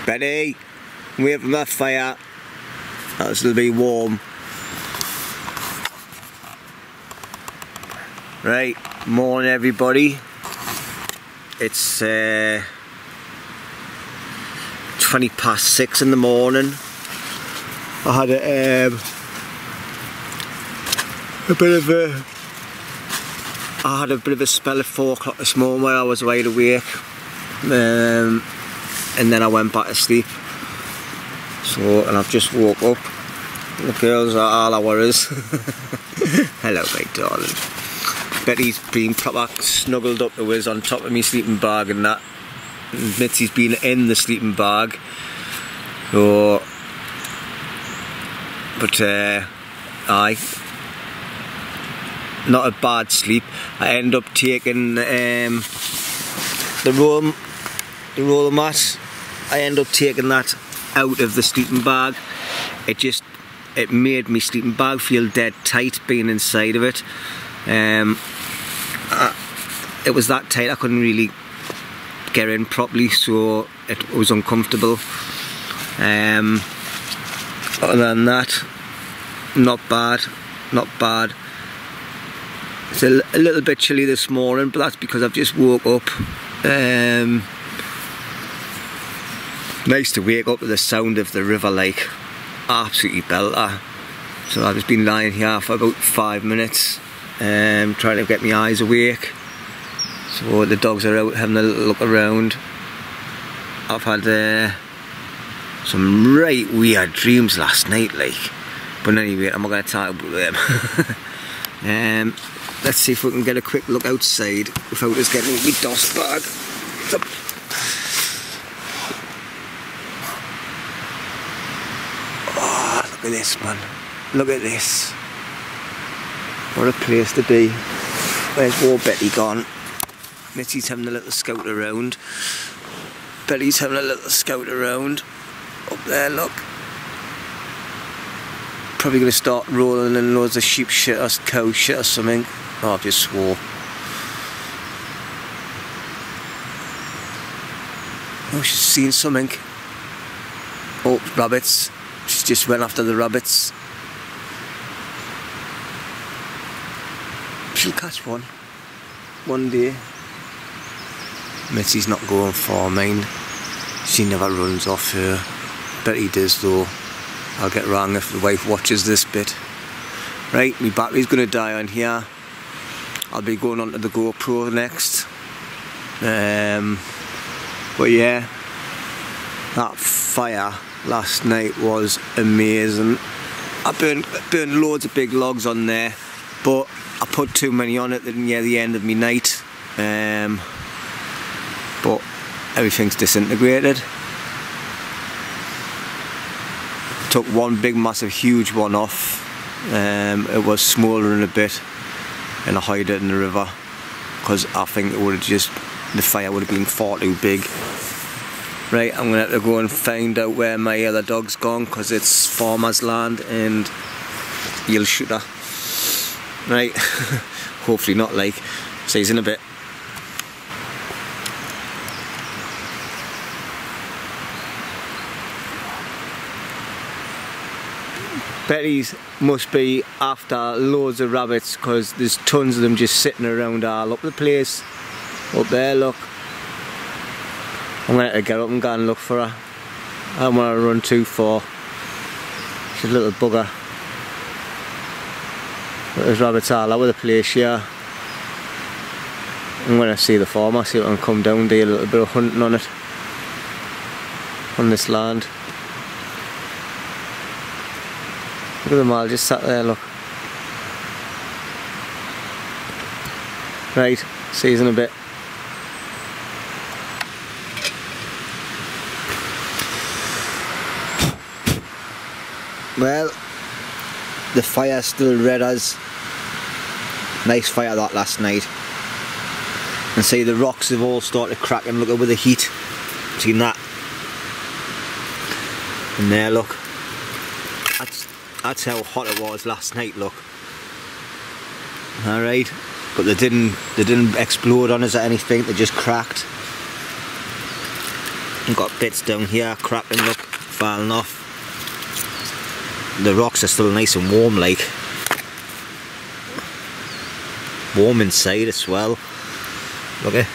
Betty, wait for that fire. That's a little bit warm. Right, morning everybody. It's 6:20 in the morning. I had a bit of a spell at 4 o'clock this morning where I was wide awake, and then I went back to sleep. And I've just woke up. The girls are all hours. Hello, my darling. Betty's been proper snuggled up to us on top of me sleeping bag and that. And Mitzi's been in the sleeping bag. So, but aye, not a bad sleep. I end up taking the roller mat. I end up taking that out of the sleeping bag. It made me sleeping bag feel dead tight being inside of it. It was that tight I couldn't really get in properly, so it was uncomfortable. Other than that, not bad. It's a little bit chilly this morning, but that's because I've just woke up. Nice to wake up to the sound of the river, like absolutely belter. So I've just been lying here for about 5 minutes, trying to get my eyes awake. So the dogs are out having a little look around. I've had some right weird dreams last night, like. But anyway, I'm not going to talk about them. Let's see if we can get a quick look outside without us getting my dust bag. Oh, look at this, man. Look at this. What a place to be. Where's poor Betty gone? Mitzi's having a little scout around. Betty's having a little scout around. Up there, look. Probably going to start rolling in loads of sheep shit or cow shit or something. Oh, I've just swore. Oh, she's seen something. Oh, rabbits. She's just went after the rabbits. She'll catch one day. Mitzi's not going far, mind. She never runs off her. Betty does though. I'll get wrong if the wife watches this bit. Right, my battery's going to die on here. I'll be going on to the GoPro next. But yeah, that fire last night was amazing. I burned loads of big logs on there, but I put too many on it near the end of my night. But everything's disintegrated. Took one big massive huge one off. It was smouldering a bit and I hid it in the river because I think it would have just, the fire would have been far too big. Right, I'm gonna have to go and find out where my other dog's gone because it's farmer's land and he'll shoot her. Right, hopefully not, like. See you in a bit. Betty's must be after loads of rabbits because there's tons of them just sitting around all up the place. Up there, look. I'm going to get up and go and look for her. I don't want to run too far. She's a little bugger. But there's rabbits all over the place here. I'm going to see the farmer, see if I can come down, do a little bit of hunting on it. On this land. Look at them all just sat there, look. Right, see you in a bit. Well, the fire's still red as. Nice fire that last night. And see the rocks have all started cracking, look at with the heat. Seen that? And there, look. That's how hot it was last night, look. Alright. But they didn't explode on us or anything, they just cracked. I've got bits down here cracking up, falling off. The rocks are still nice and warm, like. Warm inside as well. Look at.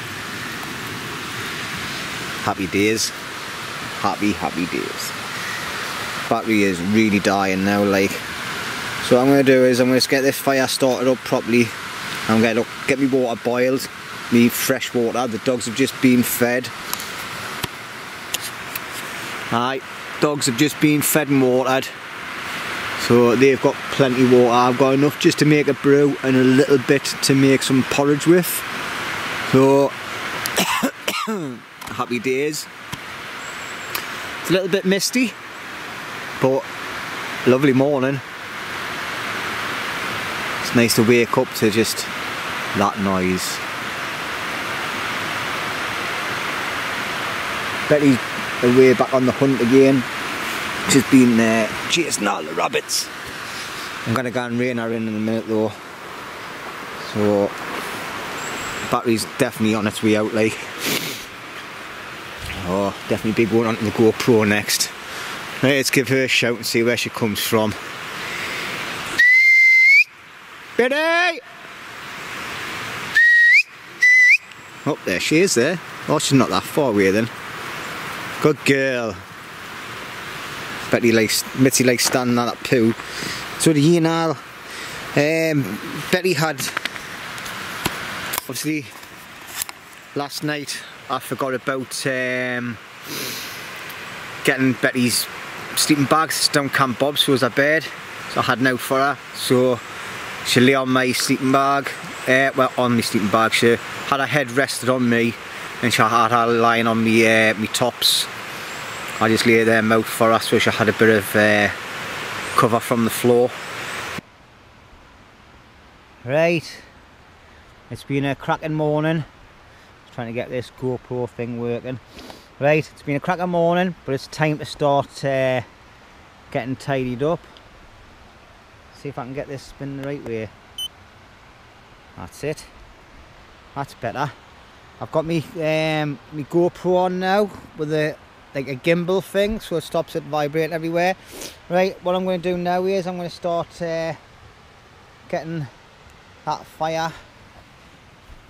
Happy days. Happy days. Battery is really dying now, like. So what I'm going to do is I'm going to get this fire started up properly. I'm going to get my water boiled, me fresh water. The dogs have just been fed. Alright, dogs have just been fed and watered. So they've got plenty of water. I've got enough just to make a brew and a little bit to make some porridge with. So happy days. It's a little bit misty, but lovely morning. It's nice to wake up to just that noise. Betty's away back on the hunt again. She's been chasing all the rabbits. I'm going to go and rein her in a minute though. So battery's definitely on its way out, like. Oh, definitely be going on to the GoPro next. Right, let's give her a shout and see where she comes from. Betty! Oh, there she is there. Oh, she's not that far away then. Good girl. Mitzi likes standing on that poo. So the Yenal, Betty had, obviously, last night I forgot about getting Betty's sleeping bags down Camp Bob, so was her bed. So I had an out for her. So she lay on my sleeping bag, well, on my sleeping bag. She had her head rested on me, and she had her lying on me, me tops. I just lay them out for her, so she had a bit of cover from the floor. Right, it's been a cracking morning. Just trying to get this GoPro thing working. Right, it's been a cracking morning, but it's time to start getting tidied up. See if I can get this spinning the right way. That's it. That's better. I've got me my GoPro on now with a like a gimbal thing, so it stops it vibrating everywhere. Right, what I'm going to do now is I'm going to start getting that fire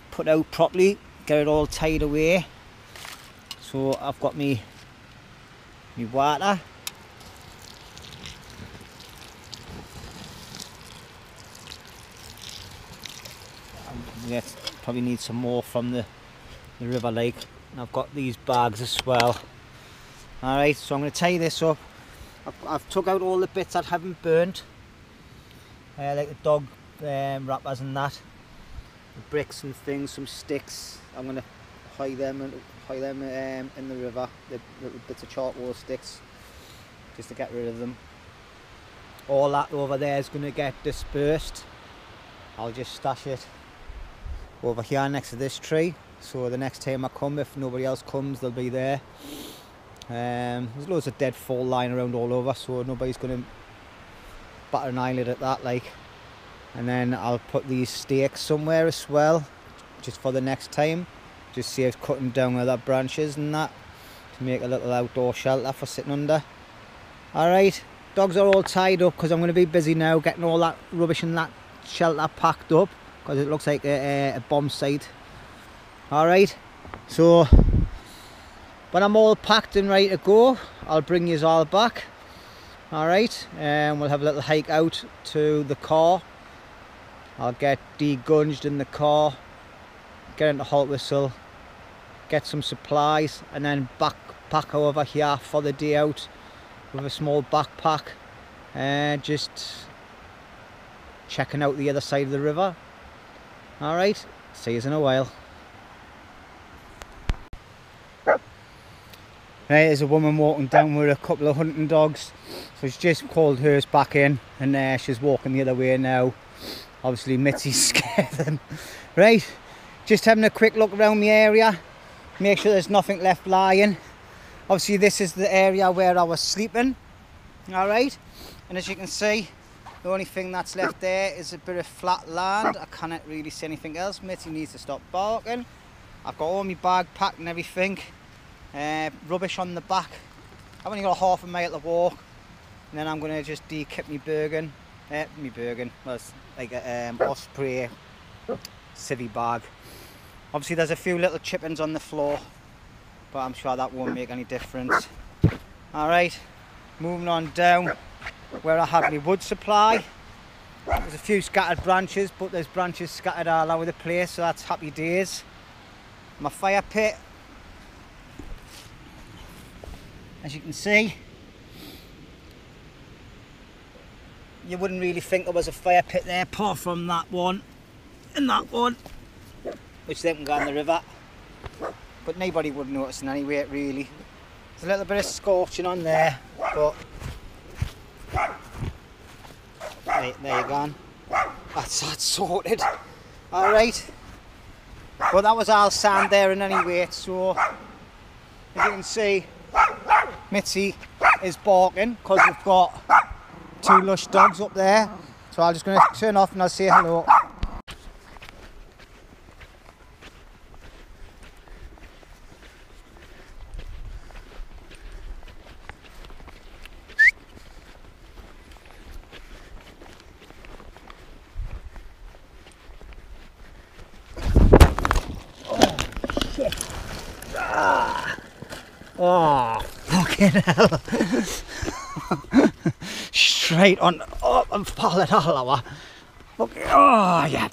put out properly, get it all tied away. So I've got me water. Yes, probably need some more from the river lake. And I've got these bags as well. Alright, so I'm going to tie this up. I've took out all the bits that haven't burnt, like the dog wrappers and that, the bricks and things, some sticks. I'm going to hide them in the river, the little bits of charcoal sticks, just to get rid of them. All that over there is going to get dispersed. I'll just stash it over here next to this tree, so the next time I come, if nobody else comes, they'll be there. There's loads of dead fall lying around all over, so nobody's going to batter an eyelid at that, like. And then I'll put these stakes somewhere as well, just for the next time. Just saves cutting down other branches and that, to make a little outdoor shelter for sitting under. Alright, dogs are all tied up because I'm going to be busy now getting all that rubbish and that shelter packed up, because it looks like a bomb site. Alright, so when I'm all packed and ready to go, I'll bring you all back. Alright, and we'll have a little hike out to the car. I'll get degunged in the car, get into haltwistle, get some supplies, and then back over here for the day out with a small backpack, and just checking out the other side of the river. Alright, see you in a while. Right, there's a woman walking down with a couple of hunting dogs, so she's just called hers back in, and she's walking the other way now. Obviously Mitzi's scared them. Right, just having a quick look around the area, make sure there's nothing left lying. Obviously this is the area where I was sleeping. Alright, and as you can see, the only thing that's left there is a bit of flat land. I cannot really see anything else. Mitzi needs to stop barking. I've got all my bag packed and everything. Rubbish on the back. I've only got a half a mile to walk, and then I'm going to just de-kip my Bergen. Well, it's like a Osprey city bag. Obviously there's a few little chippings on the floor, but I'm sure that won't make any difference. Alright, moving on down where I have my wood supply. There's a few scattered branches, but there's branches scattered all over the place, so that's happy days. My fire pit, as you can see, you wouldn't really think there was a fire pit there apart from that one and that one, which they can go in the river, but nobody would notice in any way really. There's a little bit of scorching on there, but there you go. That's sorted. Alright, well that was all sand there in any way, so as you can see Mitzi is barking because we've got two lush dogs up there, so I'm just going to turn off and I'll say hello. Oh shit. Oh fucking hell. Straight on up and fall it all over. Okay. Oh, you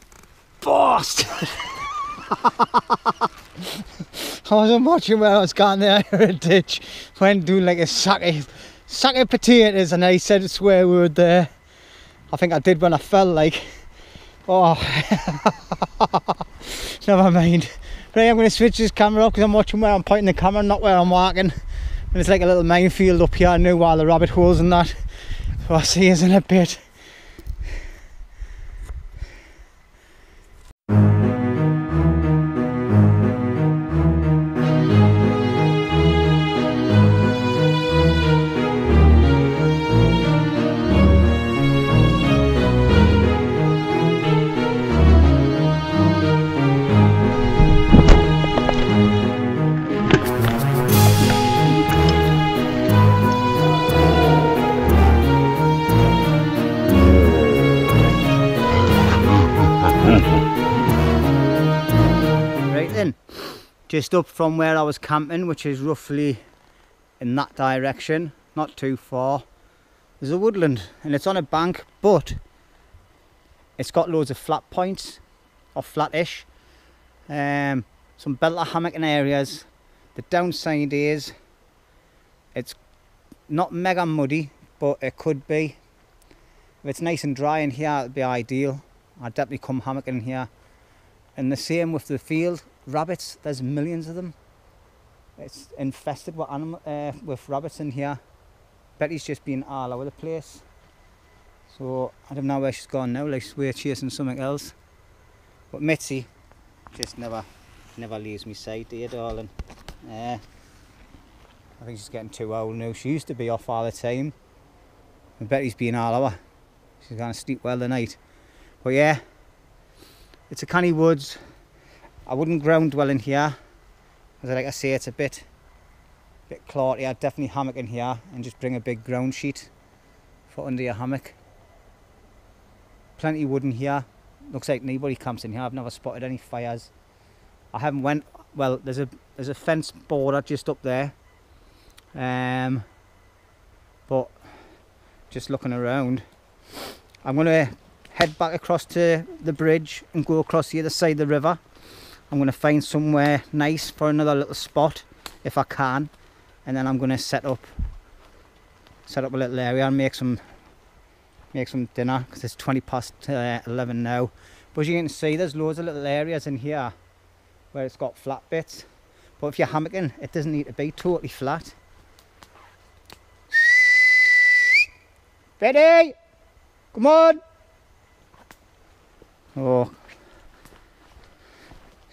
bastard! I wasn't watching where I was going there in a ditch. Went doing like a sack of potatoes, and I said a swear word there. I think I did when I fell, like. Oh, never mind. Right, I'm going to switch this camera off because I'm watching where I'm pointing the camera, not where I'm walking. And it's like a little minefield up here now, while the rabbit holes and that. So I'll see you in a bit. Just up from where I was camping, which is roughly in that direction, not too far, there's a woodland, and it's on a bank, but it's got loads of flat points, or flattish, some belter hammocking areas. The downside is it's not mega muddy, but it could be. If it's nice and dry in here, it'd be ideal. I'd definitely come hammocking in here. And the same with the field. Rabbits, there's millions of them. It's infested with rabbits in here. Betty's just been all over the place. So I don't know where she's gone now, like we're chasing something else. But Mitzi just never leaves me sight, dear darling. I think she's getting too old now. She used to be off all the time. And Betty's been all over. She's going to sleep well tonight. But yeah, it's a canny woods. I wouldn't ground dwell in here, because like I say, it's a bit clarty. I'd definitely hammock in here and just bring a big ground sheet for under your hammock. Plenty of wood in here. Looks like nobody camps in here. I've never spotted any fires. I haven't went, well, there's a fence border just up there. But just looking around, I'm going to head back across to the bridge and go across the other side of the river. I'm going to find somewhere nice for another little spot if I can, and then I'm going to set up a little area and make some dinner, because it's 20 past 11 now. But as you can see, there's loads of little areas in here where it's got flat bits, but if you're hammocking, it doesn't need to be totally flat. Betty, come on. Oh,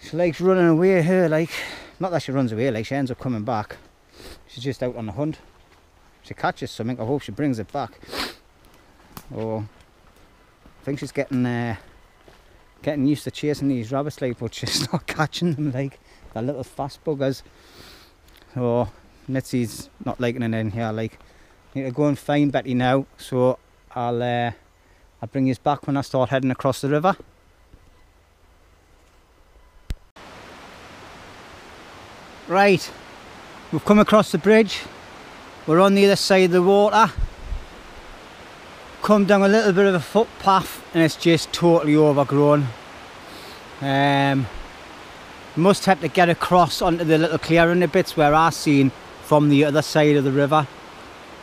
she likes running away here, like, not that she runs away, like, she ends up coming back. She's just out on the hunt. She catches something, I hope she brings it back. Oh, I think she's getting used to chasing these rabbits, like, but she's not catching them, like, they're little fast buggers. So Mitzi's not liking it in here. Like, I need to go and find Betty now, so I'll bring you back when I start heading across the river. Right, we've come across the bridge. We're on the other side of the water. Come down a little bit of a footpath and it's just totally overgrown. Must have to get across onto the little clearing the bits where I seen from the other side of the river,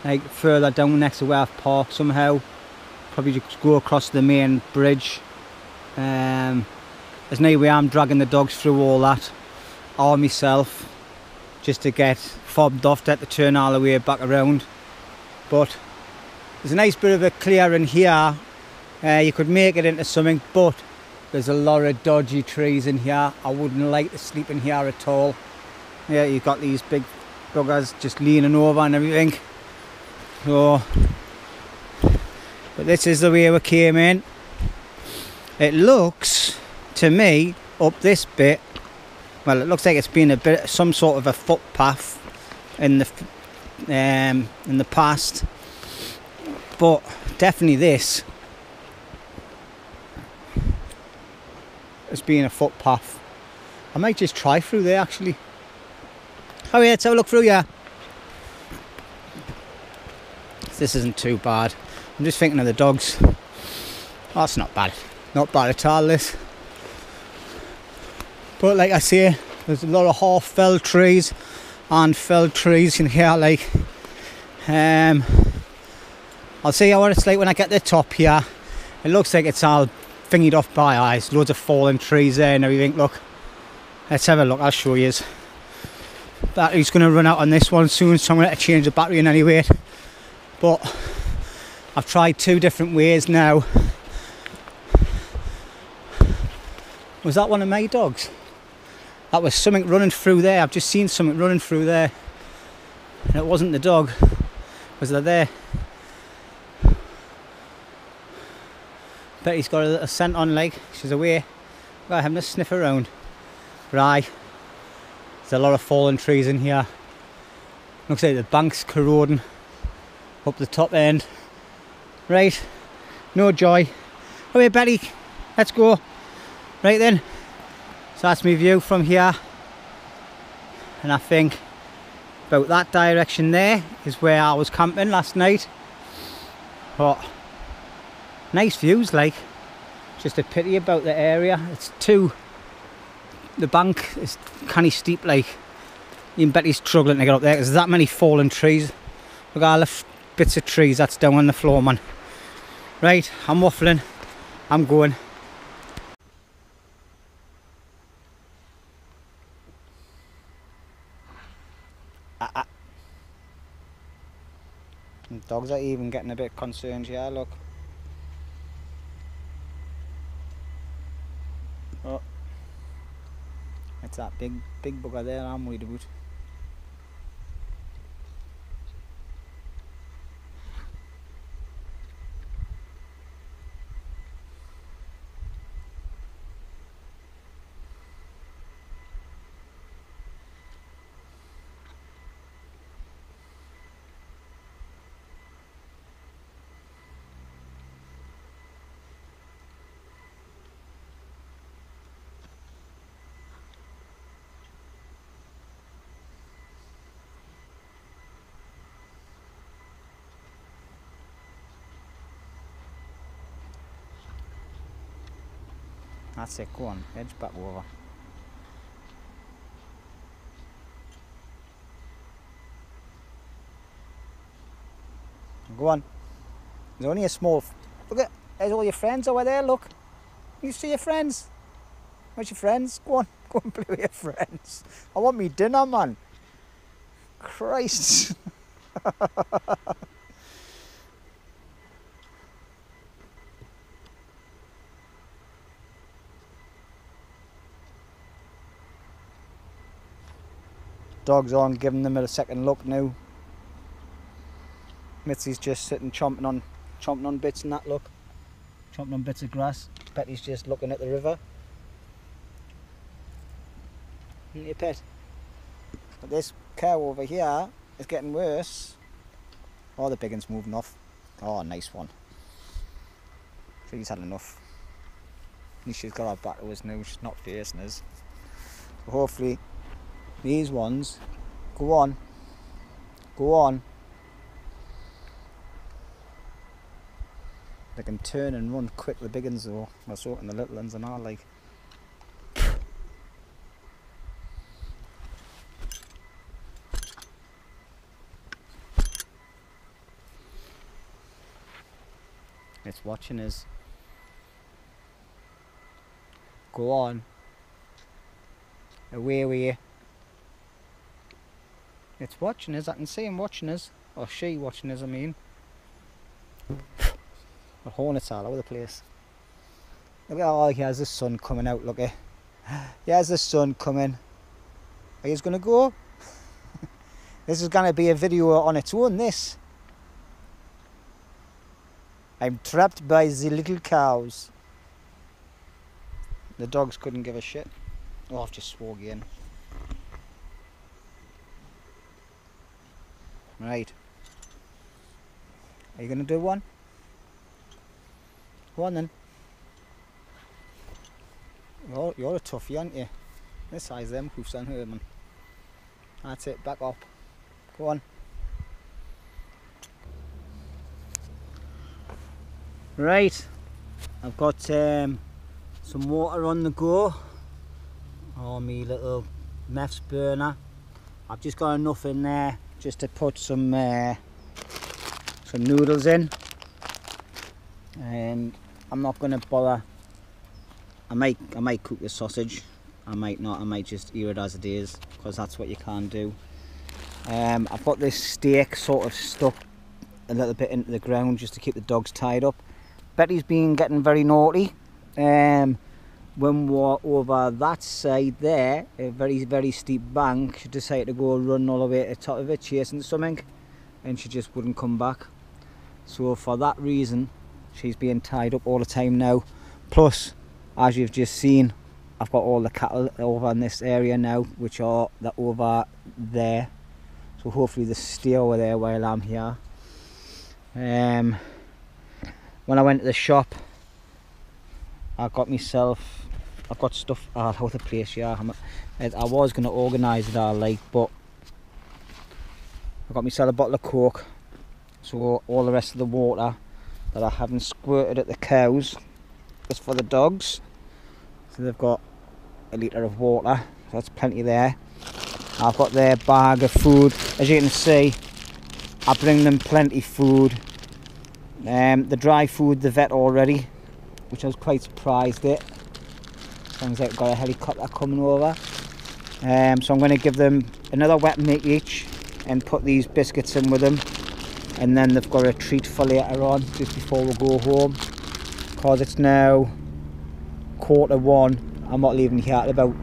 like further down next to where I've parked somehow. Probably just go across the main bridge. There's no way I'm dragging the dogs through all that or myself, just to get fobbed off, to turn all the way back around. But there's a nice bit of a clearing here. You could make it into something, but there's a lot of dodgy trees in here. I wouldn't like to sleep in here at all. Yeah, you've got these big buggers just leaning over and everything. So, but this is the way we came in. It looks to me up this bit, well, it looks like it's been a bit, some sort of a footpath in the past, but definitely this has been a footpath. I might just try through there actually. Oh yeah, let's have a look through, yeah. This isn't too bad. I'm just thinking of the dogs. Oh, that's not bad. Not bad at all, this. But like I say, there's a lot of half-felled trees and felled trees in here, like. I'll see what it's like when I get to the top here. It looks like it's all thingied off by eyes. Loads of fallen trees there and everything. Look. Let's have a look, I'll show you. Battery's going to run out on this one soon, so I'm going to change the battery in any way. But I've tried 2 different ways now. Was that one of my dogs? That was something running through there. I've just seen something running through there. And it wasn't the dog. Was that there? Betty's got a little scent on, like. She's away. Got having a sniff around. Right. There's a lot of fallen trees in here. Looks like the bank's corroding up the top end. Right. No joy. Come here, Betty. Let's go. Right then. So that's my view from here. And I think about that direction there is where I was camping last night. But nice views, like. Just a pity about the area. It's the bank is kind of steep, like. Even Betty's struggling to get up there because there's that many fallen trees. Look at all the bits of trees that's down on the floor, man. Right, I'm waffling. I'm going. The dogs are even getting a bit concerned here, look. Oh. It's that big bugger there I'm worried about. That's it, go on, edge back over. Go on. There's only a small... Look at, there's all your friends over there, look. You see your friends? Where's your friends? Go on, go and play with your friends. I want me dinner, man. Christ. Dogs on, giving them a second look now. Mitzi's just sitting chomping on bits and that, look. Chomping on bits of grass. Betty's just looking at the river. Isn't your pet? But this cow over here is getting worse. Oh, the big one's moving off. Oh, nice one. She's had enough. At least she's got her back to us now, she's not facing us. So hopefully these ones go on. They can turn and run quick, the big ones though. I saw it in the little ones and all like. It's watching us. Go on. Away with you. It's watching us, I can see him watching us. Or she watching us, I mean. The hornets all over the place. Look at, oh, here's the sun coming out, look at. Here's the sun coming. Are you gonna go? This is gonna be a video on its own, this. I'm trapped by the little cows. The dogs couldn't give a shit. Oh, I've just swore again. Right. Are you gonna do one? Go on then. You're a toughie, aren't you? This size them hoofs on her, man. That's it, back up. Go on. Right, I've got some water on the go. Oh, me little meths burner. I've just got enough in there just to put some noodles in. And I'm not going to bother. I might cook the sausage. I might not. I might just eat it as it is, because that's what you can do. I've got this steak sort of stuck a little bit into the ground just to keep the dogs tied up. Betty's been getting very naughty. When we're over that side there, a very steep bank, she decided to go run all the way to the top of it chasing something, and she just wouldn't come back. So for that reason, she's being tied up all the time now. Plus, as you've just seen, I've got all the cattle over in this area now, which are over there. So hopefully they stay over there while I'm here. When I went to the shop, I've got stuff all over the place. Yeah, I was going to organise it all, like, but I got myself a bottle of Coke, so all the rest of the water that I haven't squirted at the cows is for the dogs. So they've got a litre of water, so that's plenty there. I've got their bag of food. As you can see, I bring them plenty food. The dry food they vet already, which I was quite surprised at. Sounds like I've got a helicopter coming over. So I'm going to give them another wet meat each and put these biscuits in with them. And then they've got a treat for later on, just before we go home. Because it's now 1:45. I'm not leaving here at about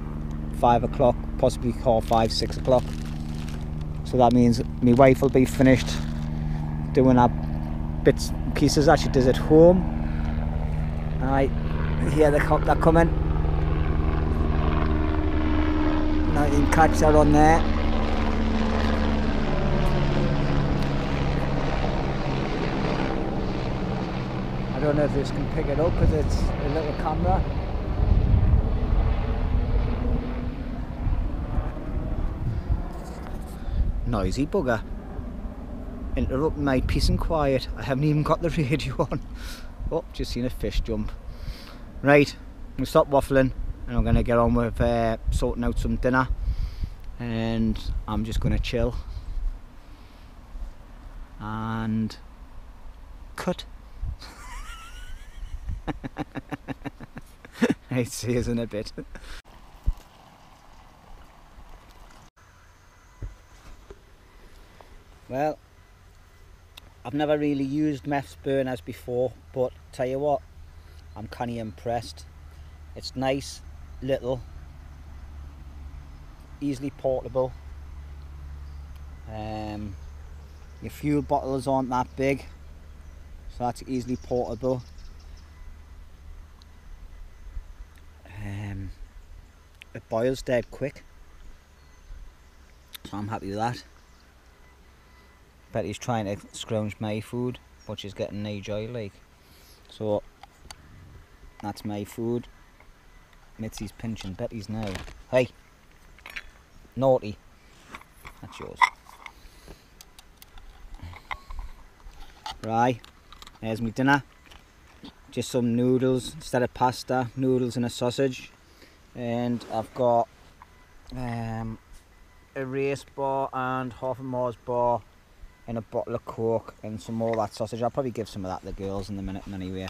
5 o'clock, possibly 5, 6 o'clock. So that means my wife will be finished doing her bits and pieces that she does at home. I hear they're coming. Now you can catch that on there. I don't know if this can pick it up because it's a little camera. Noisy bugger. Interrupting my peace and quiet. I haven't even got the radio on. Oh, just seen a fish jump. Right, I'm going to stop waffling and I'm going to get on with sorting out some dinner. And I'm just going to chill. And cut. Right, see you in a bit. Well, I've never really used meths burners before, but tell you what, I'm kinda impressed. It's nice, little, easily portable. Your fuel bottles aren't that big, so that's easily portable. It boils dead quick, So I'm happy with that. Betty's trying to scrounge my food, but she's getting no joy, like. So that's my food. Mitzi's pinching Betty's now. Hey, naughty. That's yours. Right, there's my dinner. Just some noodles instead of pasta. Noodles and a sausage. And I've got a race bar and half a Mars bar and a bottle of Coke and some more of that sausage. I'll probably give some of that to the girls in a minute anyway.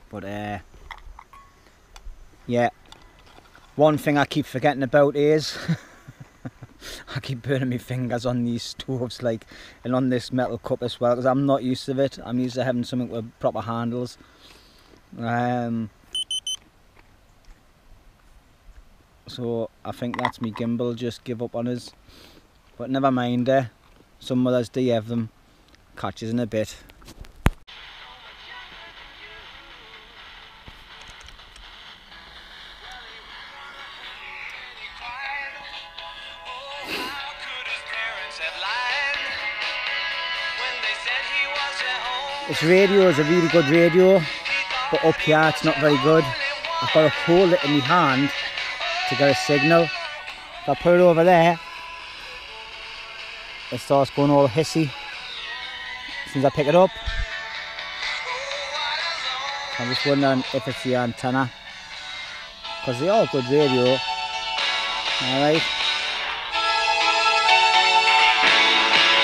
But yeah, one thing I keep forgetting about is I keep burning my fingers on these stoves, like, and on this metal cup as well, because I'm not used to it. I'm used to having something with proper handles. So I think that's me gimbal just give up on us. But never mind, some mothers do have them. Catch us in a bit. This radio is a really good radio, but up here it's not very good. I've got to hold it in my hand to get a signal. If I put it over there, it starts going all hissy as soon as I pick it up. I'm just wondering if it's the antenna, because they are good radio. Alright.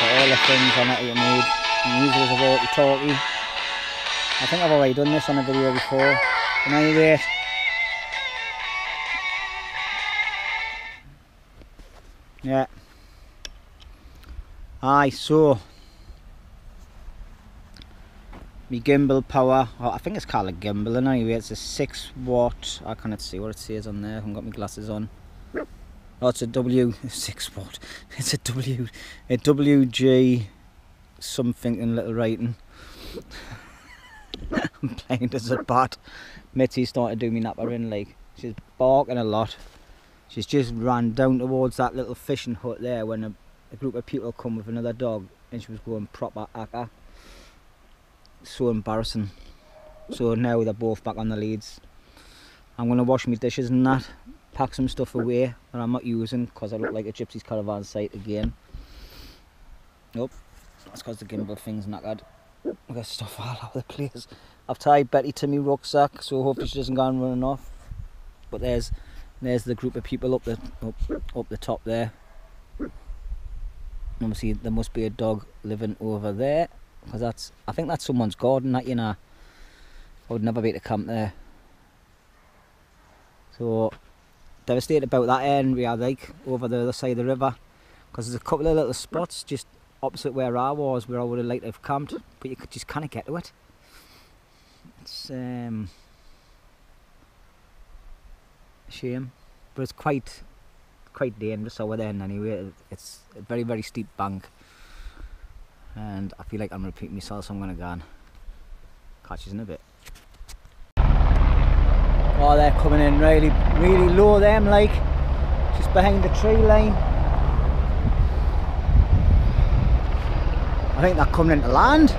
Got all the things on it that you need. And usually there's a walkie-talkie. I think I've already done this on a video before. But anyway, yeah. Aye, so my gimbal power, I think it's called a gimbal anyway, it's a 6 watt, I can't see what it says on there, I haven't got my glasses on. Oh, it's a 6 watt, it's a WG something in little writing. I'm playing as a bat. Mitzi started doing me nappering, like, she's barking a lot. She's just ran down towards that little fishing hut there when a group of people come with another dog, and she was going proper akka. So embarrassing. So now they're both back on the leads. I'm going to wash my dishes and that, pack some stuff away that I'm not using because I look like a gypsy's caravan site again. Nope, that's because the gimbal thing's knackered. I've got stuff all over the place. I've tied Betty to my rucksack, so hopefully she doesn't go and running off. But there's the group of people up the top there. Obviously there must be a dog living over there, because I think that's someone's garden, that, you know. I would never be able to camp there. So devastated about that area, like over the other side of the river, because there's a couple of little spots just opposite where I was where I would have liked to have camped, but you could just kind of get to it. It's a shame, but it's quite dangerous over there anyway. It's a very, very steep bank, and I feel like I'm repeating myself, so I'm going to go and catch you in a bit. Oh, they're coming in really, really low, them, like, just behind the tree line. I think they're coming into land.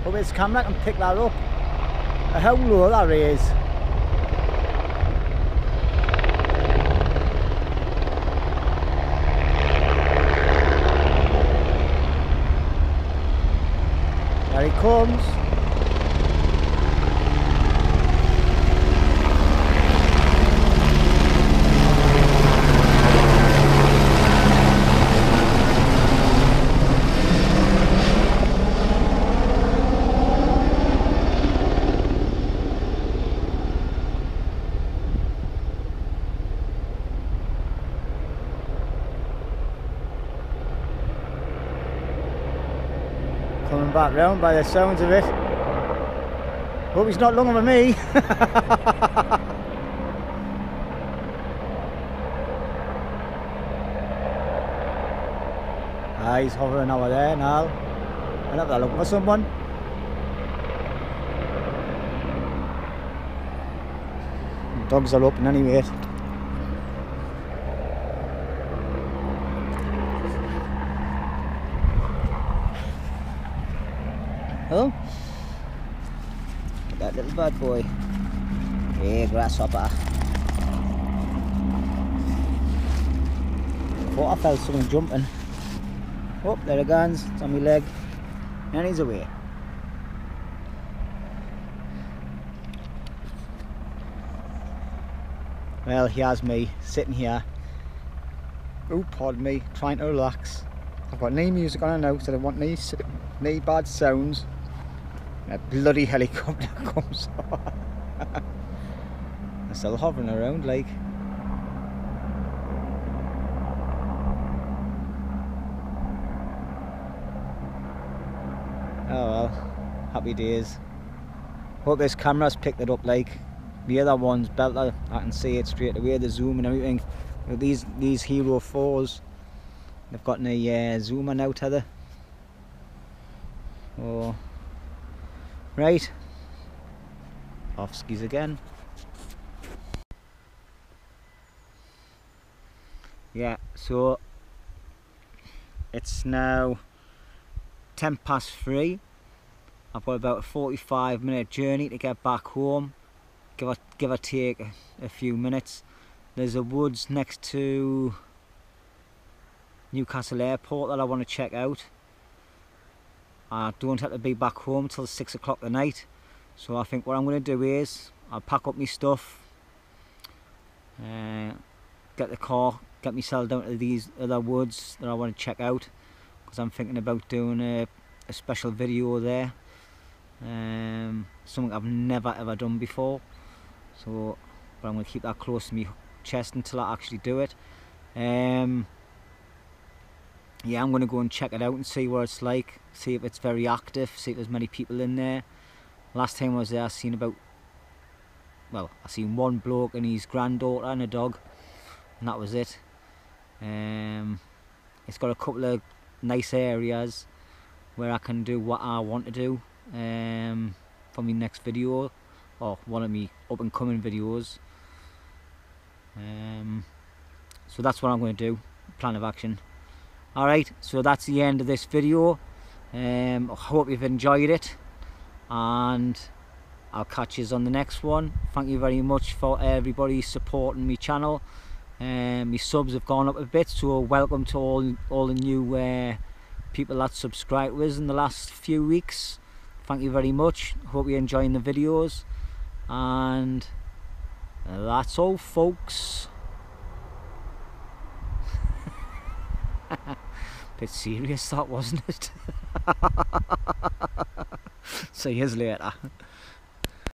Hope this camera can pick that up. How low that is. There he comes. Coming back round by the sounds of it. Hope he's not looking for me. He's hovering over there now. I don't know if they're looking for someone. Dogs are open anyway. Hello? That little bad boy. Hey, grasshopper. Thought I felt something jumping. Oh, there it goes. It's on my leg. And he's away. Well, here's me sitting here. Oh, pardon me, trying to relax. I've got no music on now, so I don't want no bad sounds. And a bloody helicopter comes on. I'm still hovering around, like. Oh well, happy days. Hope this camera's picked it up, like. The other one's better, I can see it straight away, the zoom and everything. You know, these Hero 4s, they've got a zoomer now, tether. Oh, right, off skis again. Yeah, so it's now 3:10. I've got about a 45-minute journey to get back home. Give or take a few minutes. There's a woods next to Newcastle Airport that I want to check out. I don't have to be back home till 6 o'clock at night, so I think what I'm going to do is I'll pack up my stuff, get the car, get myself down to these other woods that I want to check out, because I'm thinking about doing a special video there, something I've never ever done before. So, but I'm going to keep that close to my chest until I actually do it. Yeah, I'm going to go and check it out and see what it's like, see if it's very active, see if there's many people in there. Last time I was there, I seen one bloke and his granddaughter and a dog, and that was it. It's got a couple of nice areas where I can do what I want to do for my next video, or one of my up and coming videos. So that's what I'm going to do, plan of action. Alright, so that's the end of this video. I hope you've enjoyed it, and I'll catch you on the next one. Thank you very much for everybody supporting my channel. My subs have gone up a bit, so welcome to all the new people that subscribed to us in the last few weeks. Thank you very much. Hope you're enjoying the videos, and that's all, folks. Bit serious that, wasn't it? See you later.